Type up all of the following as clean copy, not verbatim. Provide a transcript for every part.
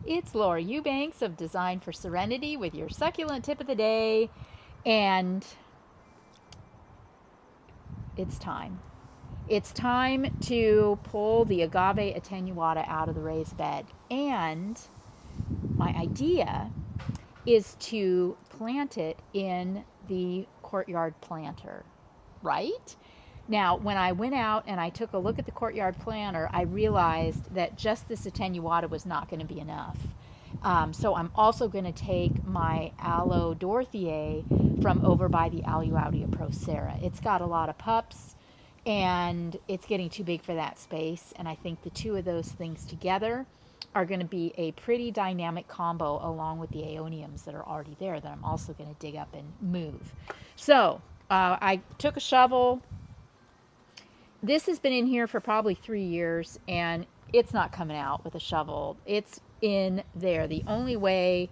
It's Laura Eubanks of Design for Serenity with your succulent tip of the day, and it's time. It's time to pull the Agave attenuata out of the raised bed, and my idea is to plant it in the courtyard planter, right? Now, when I went out and I took a look at the courtyard planter, I realized that just this attenuata was not going to be enough. So I'm also going to take my aloe dorothea from over by the Aluaudia procera. It's got a lot of pups, and it's getting too big for that space, and I think the two of those things together are going to be a pretty dynamic combo along with the aeoniums that are already there that I'm also going to dig up and move. So I took a shovel. This has been in here for probably 3 years, and it's not coming out with a shovel. It's in there. The only way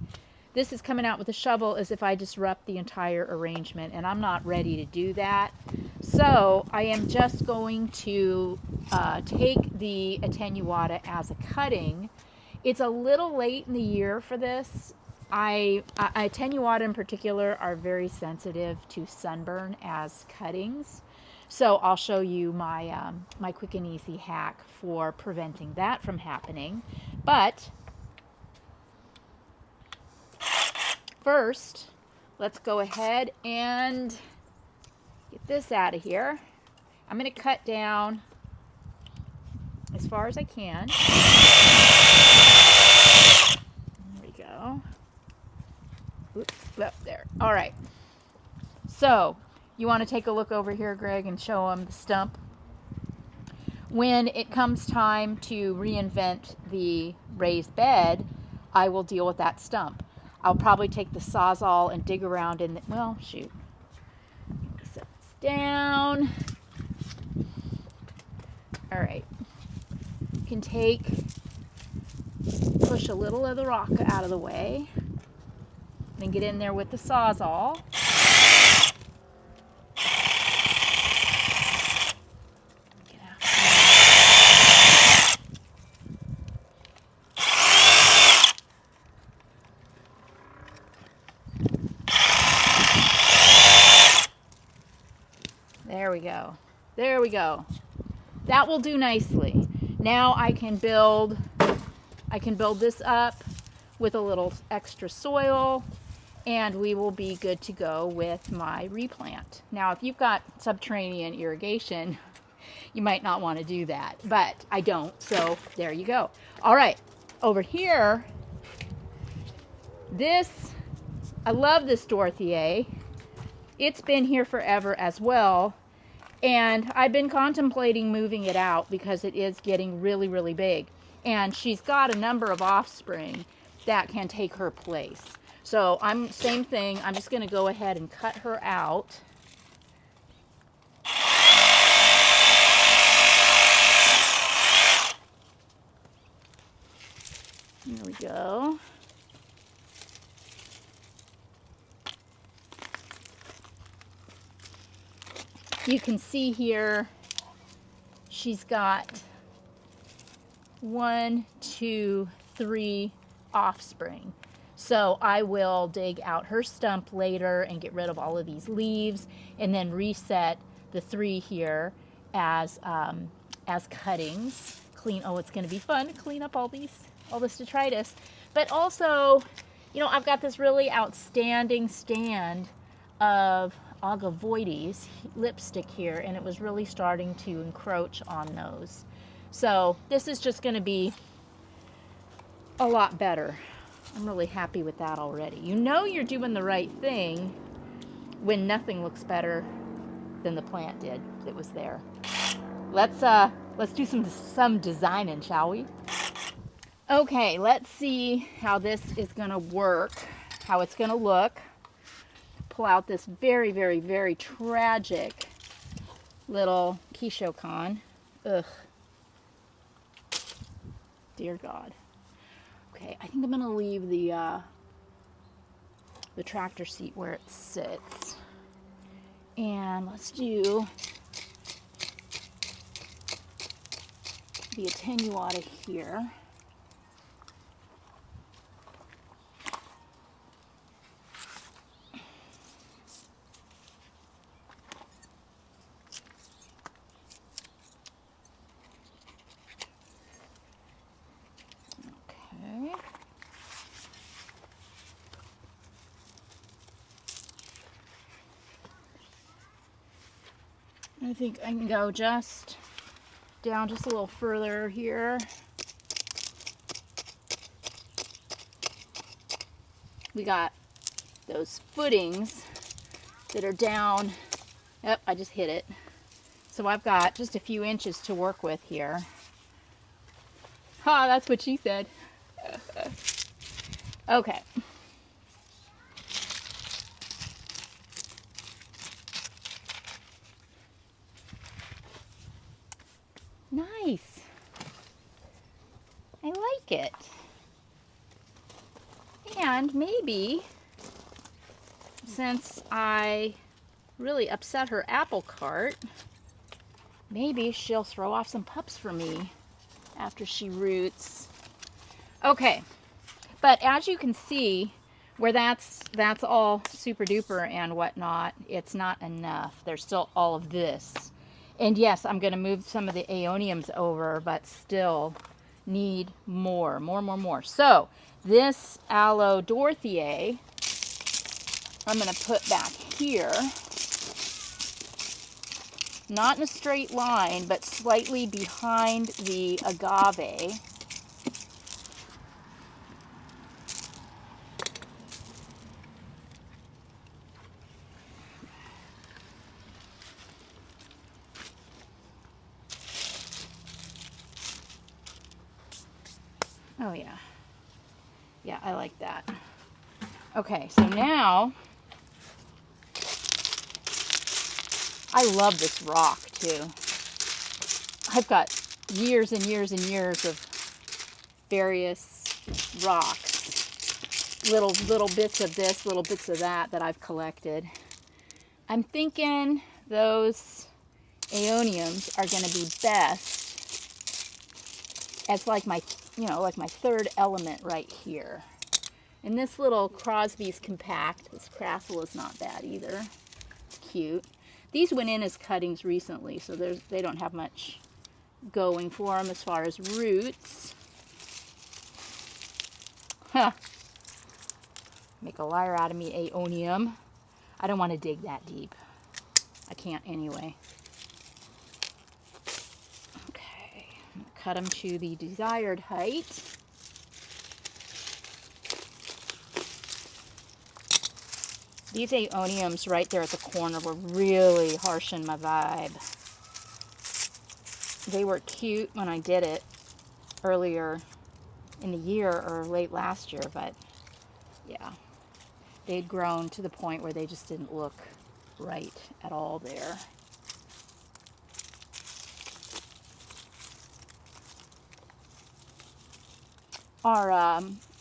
this is coming out with a shovel is if I disrupt the entire arrangement, and I'm not ready to do that. So I am just going to take the attenuata as a cutting. It's a little late in the year for this. Attenuata in particular are very sensitive to sunburn as cuttings. So I'll show you my, my quick and easy hack for preventing that from happening. But first, let's go ahead and get this out of here. I'm going to cut down as far as I can. There we go. Oops, up there. All right. So you want to take a look over here, Greg, and show them the stump. When it comes time to reinvent the raised bed, I will deal with that stump. I'll probably take the Sawzall and dig around in the, well, shoot. Set this down. All right. You can push a little of the rock out of the way. Then get in there with the Sawzall. There we go. There we go. That will do nicely. Now I can build this up with a little extra soil, and we will be good to go with my replant. Now, if you've got subterranean irrigation, you might not want to do that, but I don't, so there you go. All right, over here, I love this dorothea. It's been here forever as well, and I've been contemplating moving it out because it is getting really, really big. And she's got a number of offspring that can take her place. So same thing, I'm just going to go ahead and cut her out. There we go. You can see here, she's got 1, 2, 3 offspring. So I will dig out her stump later and get rid of all of these leaves, and then reset the 3 here as cuttings. Oh, it's going to be fun to clean up all this detritus. But also, you know, I've got this really outstanding stand of Agave's lipstick here, and it was really starting to encroach on those. So this is just going to be a lot better. I'm really happy with that already. You know you're doing the right thing when nothing looks better than the plant did that was there. Let's do some designing, shall we? Okay, let's see how this is going to work, how it's going to look. Pull out this very, very, very tragic little Kishokan. Ugh. Dear God. Okay, I think I'm going to leave the tractor seat where it sits. And let's do the attenuata here. I think I can go just down just a little further here. We got those footings that are down. Yep, I just hit it. So I've got just a few inches to work with here. Ha, that's what she said. Okay. Nice. I like it. And maybe, since I really upset her apple cart, maybe she'll throw off some pups for me after she roots. Okay, but as you can see, where that's all super duper and whatnot, it's not enough. There's still all of this. And yes, I'm going to move some of the aeoniums over, but still need more. So this aloe dorothea, I'm going to put back here. Not in a straight line, but slightly behind the agave. Oh yeah. Yeah, I like that. Okay, so now, I love this rock too. I've got years and years and years of various rocks. Little bits of this, little bits of that I've collected. I'm thinking those aeoniums are going to be best as like my, like my third element right here. And this little Crosby's compact, this crassel is not bad either. Cute. These went in as cuttings recently, so they don't have much going for them as far as roots. Huh. Make a liar out of me, aeonium. I don't want to dig that deep. I can't anyway. Okay, I'm going to cut them to the desired height. These aeoniums right there at the corner were really harshing my vibe. They were cute when I did it earlier in the year or late last year, but yeah, they'd grown to the point where they just didn't look right at all there.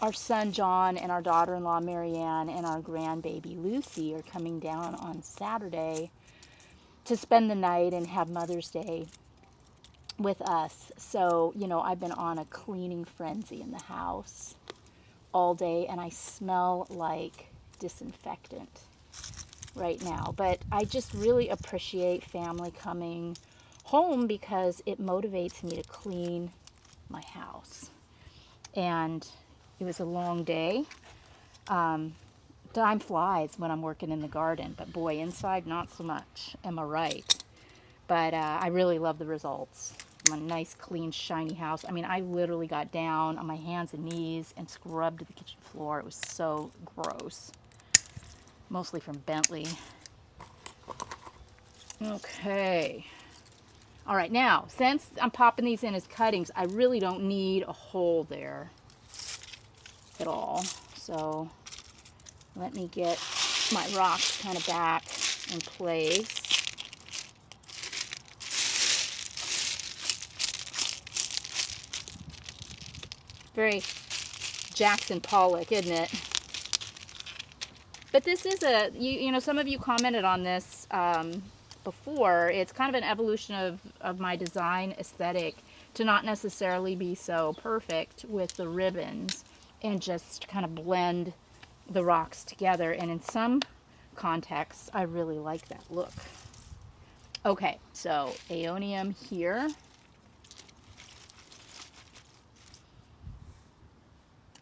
Our son John and our daughter-in-law Marianne and our grandbaby Lucy are coming down on Saturday to spend the night and have Mother's Day with us. So, I've been on a cleaning frenzy in the house all day, and I smell like disinfectant right now. But I just really appreciate family coming home because it motivates me to clean my house. And it was a long day. Time flies when I'm working in the garden, but boy, inside not so much. Am I right? But I really love the results. A nice, clean, shiny house. I mean, I literally got down on my hands and knees and scrubbed the kitchen floor. It was so gross. Mostly from Bentley. Okay. All right, now, since I'm popping these in as cuttings, I really don't need a hole there at all. So let me get my rocks kind of back in place. Very Jackson Pollock, isn't it? But this is some of you commented on this before. It's kind of an evolution of my design aesthetic to not necessarily be so perfect with the ribbons and just kind of blend the rocks together. And in some contexts, I really like that look. Okay, so aeonium here.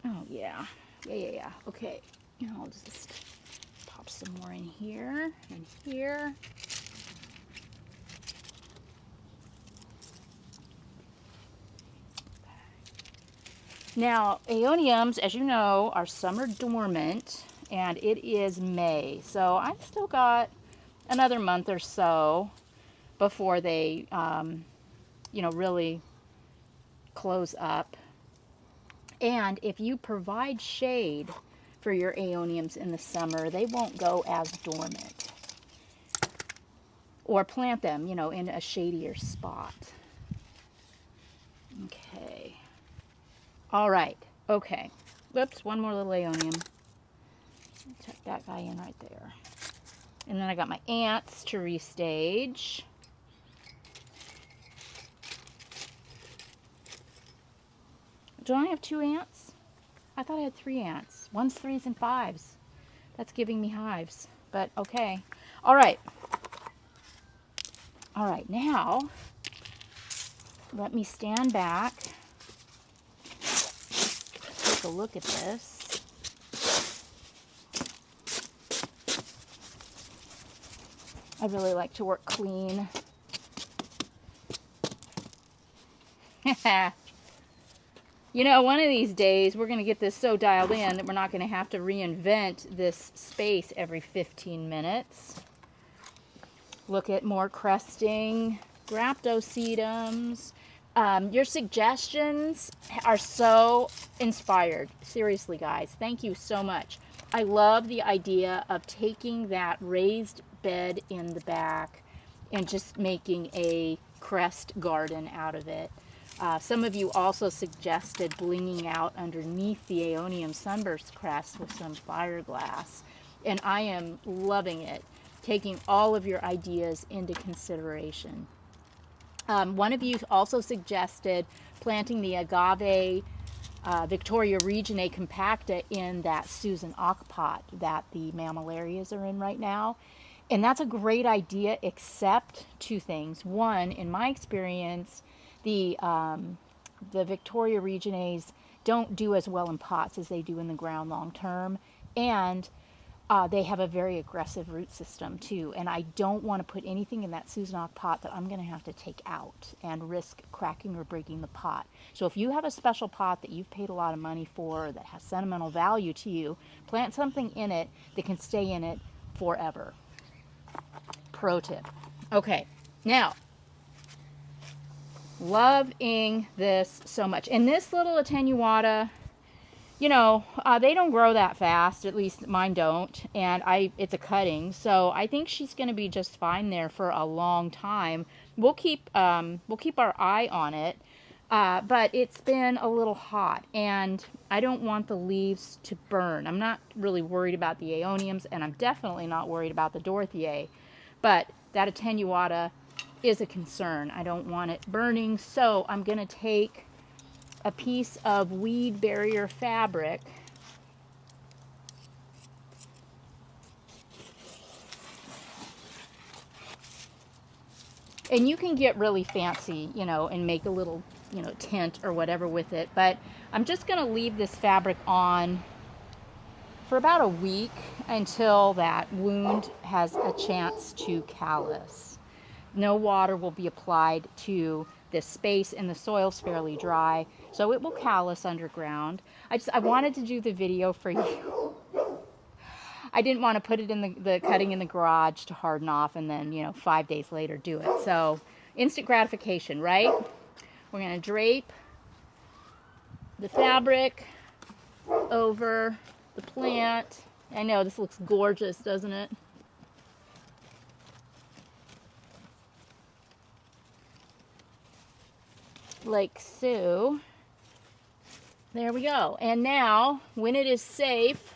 Oh, yeah. Yeah. Okay, I'll just pop some more in here and here. Now, aeoniums, as you know, are summer dormant, and it is May. So I've still got another month or so before they, you know, really close up. And if you provide shade for your aeoniums in the summer, they won't go as dormant. Or plant them, you know, in a shadier spot. Okay. All right. Okay. Whoops, one more little aeonium. Tuck that guy in right there. And then I got my ants to restage. Don't I have 2 ants? I thought I had 3 ants. One's 3s and 5s. That's giving me hives, but okay. All right. All right, now let me stand back, take a look at this. I really like to work clean. You know, one of these days we're going to get this so dialed in that we're not going to have to reinvent this space every 15 minutes. Look at more cresting, Graptosedums. Your suggestions are so inspired. Seriously, guys, thank you so much. I love the idea of taking that raised bed in the back and just making a crest garden out of it. Some of you also suggested blinging out underneath the aeonium sunburst crest with some fiberglass, and I am loving it, taking all of your ideas into consideration. One of you also suggested planting the Agave Victoria Reginae compacta in that Susan Ock pot that the mammillarias are in right now. And that's a great idea, except 2 things. One, in my experience, the Victoria Reginaes don't do as well in pots as they do in the ground long term. And they have a very aggressive root system too, and I don't want to put anything in that Susan Ock pot that I'm going to have to take out and risk cracking or breaking the pot. So if you have a special pot that you've paid a lot of money for, or that has sentimental value to you, plant something in it that can stay in it forever. Pro tip. Okay, now, loving this so much. And this little attenuata, you know, they don't grow that fast, at least mine don't, and it's a cutting, so I think she's going to be just fine there for a long time. We'll keep our eye on it, but it's been a little hot, and I don't want the leaves to burn. I'm not really worried about the aeoniums, and I'm definitely not worried about the dorothea, but that attenuata is a concern. I don't want it burning, so I'm going to take a piece of weed barrier fabric and you can get really fancy, you know, and make a little, you know, tent or whatever with it, but I'm just going to leave this fabric on for about a week until that wound has a chance to callus. No water will be applied to this space, and the soil's fairly dry, so it will callus underground. I wanted to do the video for you. I didn't want to put it in the cutting in the garage to harden off and then, you know, 5 days later do it. So instant gratification, right? We're going to drape the fabric over the plant. I know this looks gorgeous, doesn't it? Like so. There we go. And now, when it is safe,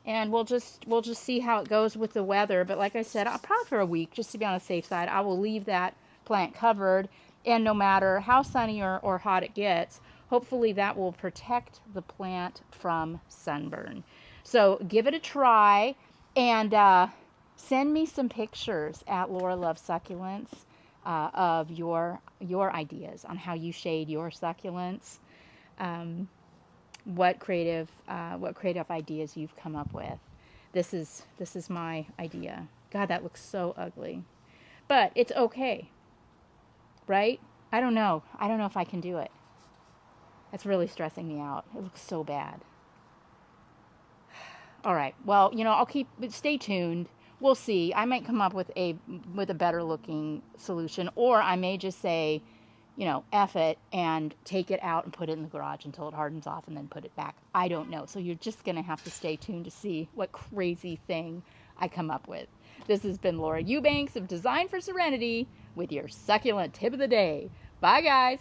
and we'll just see how it goes with the weather, but like I said, I'll probably for a week, just to be on the safe side, I will leave that plant covered, and no matter how sunny or hot it gets, hopefully that will protect the plant from sunburn. So give it a try, and send me some pictures at Laura Loves Succulents of your ideas on how you shade your succulents. What creative ideas you've come up with. This is my idea. God, that looks so ugly, but it's okay, right? I don't know if I can do it. That's really stressing me out. It looks so bad. All right. Well, I'll stay tuned. We'll see. I might come up with a better looking solution, or I may just say, F it and take it out and put it in the garage until it hardens off and then put it back. I don't know. So you're just going to have to stay tuned to see what crazy thing I come up with. This has been Laura Eubanks of Design for Serenity with your succulent tip of the day. Bye, guys.